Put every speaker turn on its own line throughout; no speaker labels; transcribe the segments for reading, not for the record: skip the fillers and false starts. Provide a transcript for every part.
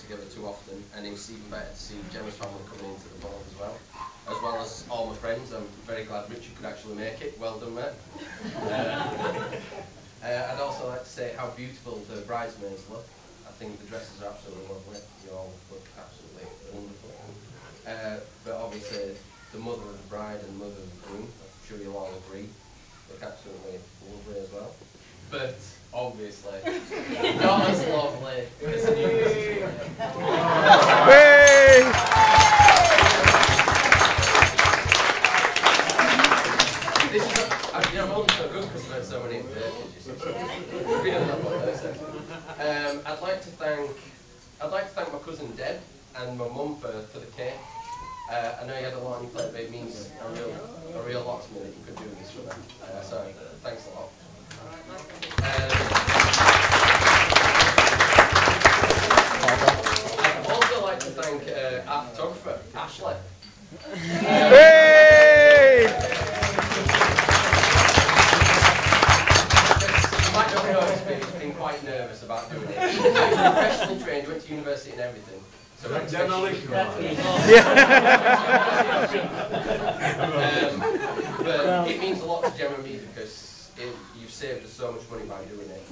together too often, and it's even better to see Gemma's family coming into the fold as well as all my friends. I'm very glad Richard could actually make it. Well done, mate. I'd also like to say how beautiful the bridesmaids look. I think the dresses are absolutely lovely. You all look absolutely wonderful. But obviously, the mother of the bride and the mother of the groom, I'm sure you'll all agree, look absolutely lovely as well. But obviously, not as lovely as the new Mrs. This is I'm only so good because I've had so many invitations. Really not what they said. I'd like to thank my cousin Deb and my mum for the cake. I know you had a lot on your plate, but it means a real lot to me that you could do this for me. So thanks a lot. I'd also like to thank our photographer, Ashley. You might not notice, but he's been quite nervous about doing it. He's professionally trained, he went to university and everything. So but it means a lot to Gemma and me because you've saved us so much money by doing it.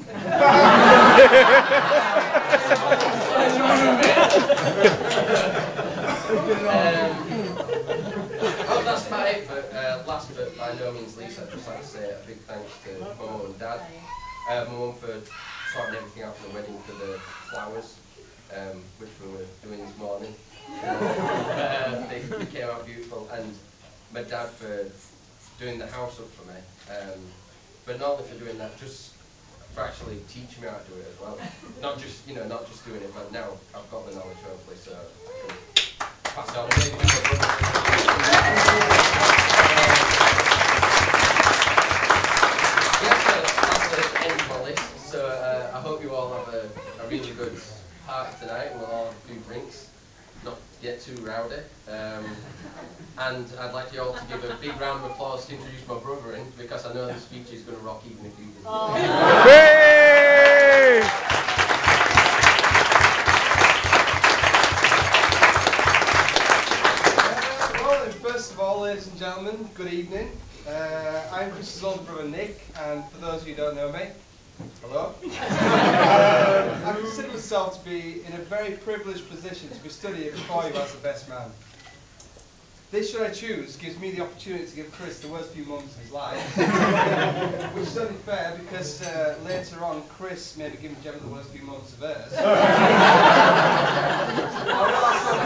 That's about it, but last but by no means least, I'd just like to say a big thanks to my mum and dad. My mum for sorting everything out for the wedding, for the flowers, which we were doing this morning. They came out beautiful, and my dad for doing the house up for me. But not only for doing that, just for actually teaching me how to do it as well. Not just doing it, but now I've got the knowledge hopefully, so I can pass it on. That's the end of my list. So I hope you all have a really good party tonight, and we'll all have a few drinks, not get too rowdy. And I'd like you all to give a big round of applause to introduce my brother in, because I know this speech is going to rock even if he doesn't.
Well, first of all, ladies and gentlemen, good evening. I'm Chris's older brother Nick, and for those of you who don't know me, hello. I consider myself to be in a very privileged position to be studying before you as the best man. This, should I choose, gives me the opportunity to give Chris the worst few months of his life, which is only fair because later on Chris may be giving Gemma the worst few months of hers. I know that's not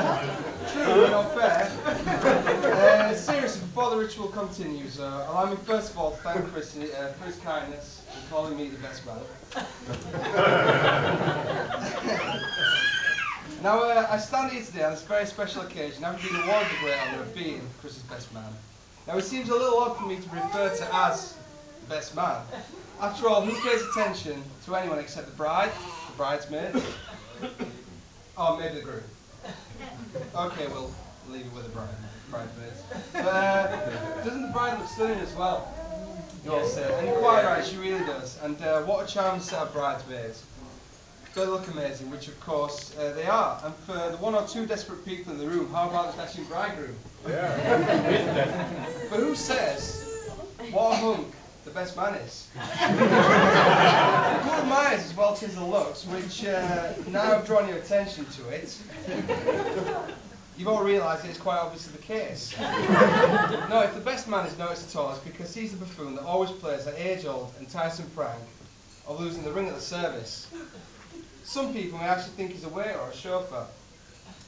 fair. True, but not fair. Seriously, before the ritual continues, allow me first of all to thank Chris for his kindness in calling me the best man. Now, I stand here today on this very special occasion, having been awarded the great honour of being Chris's best man. Now, it seems a little odd for me to be referred to as the best man. After all, who pays attention to anyone except the bride, the bridesmaids, or maybe the groom? Okay, we'll leave it with the bridesmaids. Doesn't the bride look stunning as well? You all say, and you're quite right, she really does. And what a charming set of bridesmaids. They look amazing, which of course they are. And for the one or two desperate people in the room, how about the dashing bridegroom? Yeah. But who says what a hunk the best man is? Who admires his well-chiseled looks, which now I've drawn your attention to it, you've all realised that it's quite obviously the case. No, if the best man is noticed at all, it's because he's the buffoon that always plays that age-old and tiresome prank of losing the ring at the service. Some people may actually think he's a waiter or a chauffeur.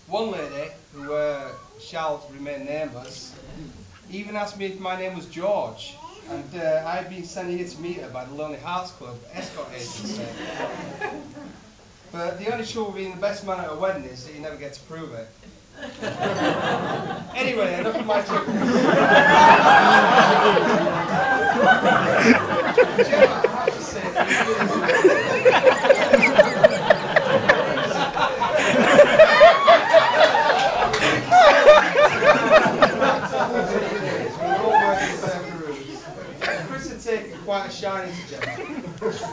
One lady, who shall remain nameless, even asked me if my name was George, and I've been sent here to meet her by the Lonely Hearts Club escort agency. But the only trouble with being the best man at a wedding is that you never get to prove it. Anyway, enough of my trouble. Gemma, I have to say that Chris had taken quite a shine to Gemma,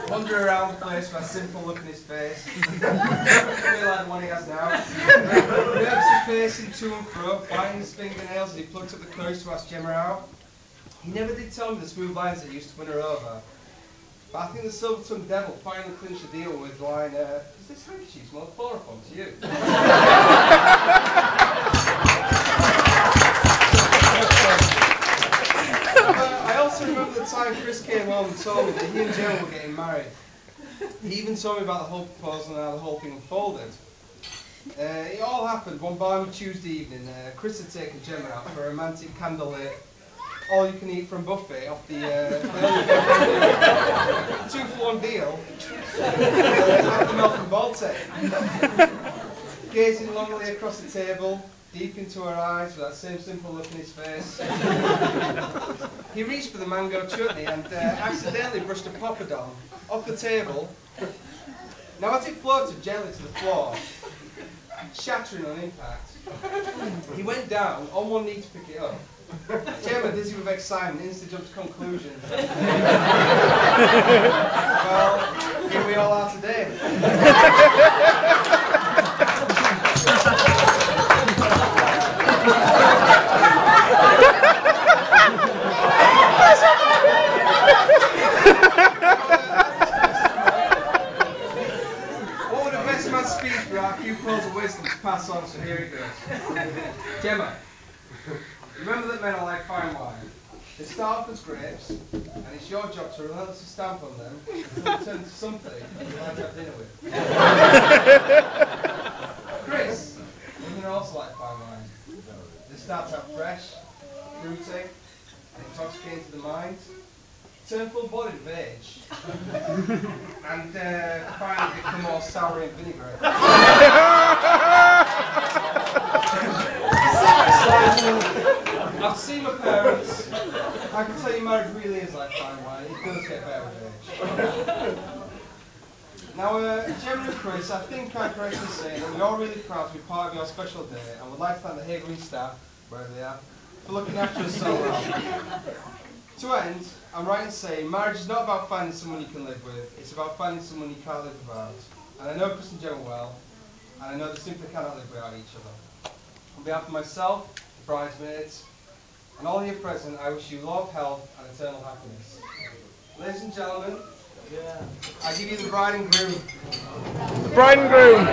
wandering around the place to that simple look in his face. Really like the one he has now. Nervously pacing to and fro, biting his fingernails as he plucked up the courage to ask Gemma out. He never did tell me the smooth lines that used to win her over. But I think the silver-tongued devil finally clinched the deal with the line, does this handkerchief smell of chloroform to you? I also remember the time Chris came home and told me that he and Gemma were getting married. He even told me about the whole proposal and how the whole thing unfolded. It all happened one balmy Tuesday evening. Chris had taken Gemma out for a romantic candlelit, all-you-can-eat from buffet off the 2-for-1 deal at the Melbourne Baltic. Gazing longingly across the table, deep into her eyes with that same simple look in his face. He reached for the mango chutney and accidentally brushed a poppadom off the table. Now as it floated gently to the floor, shattering on impact, he went down on one knee to pick it up. Gemma, dizzy with excitement, instantly jumped to conclusions. Well, here we all are today. What would a best man's speech for our few pearls of wisdom to pass on, so here it goes. Gemma, remember that men are like fine wine. They start off as grapes, and it's your job to relentlessly stamp on them until they turn into something you'd like to have dinner with. Chris, women are also like fine wine. They start out fresh, fruity, and intoxicating to the mind, turn full-bodied of age, and finally become more sour and vinaigrette. I've seen my parents. I can tell you marriage really is like fine wine. It does get better with age. Now, Gemma and Chris, I think I'm correct in saying that we're all really proud to be part of your special day and would like to thank the Hagelin staff, wherever they are, for looking after us so well. To end, I'm right in saying marriage is not about finding someone you can live with, it's about finding someone you can't live without. And I know Chris and Gemma well, and I know they simply cannot live without each other. On behalf of myself, the bridesmaids, and all here present, I wish you love, health, and eternal happiness. Ladies and gentlemen, I give you the bride and groom.
The bride and groom.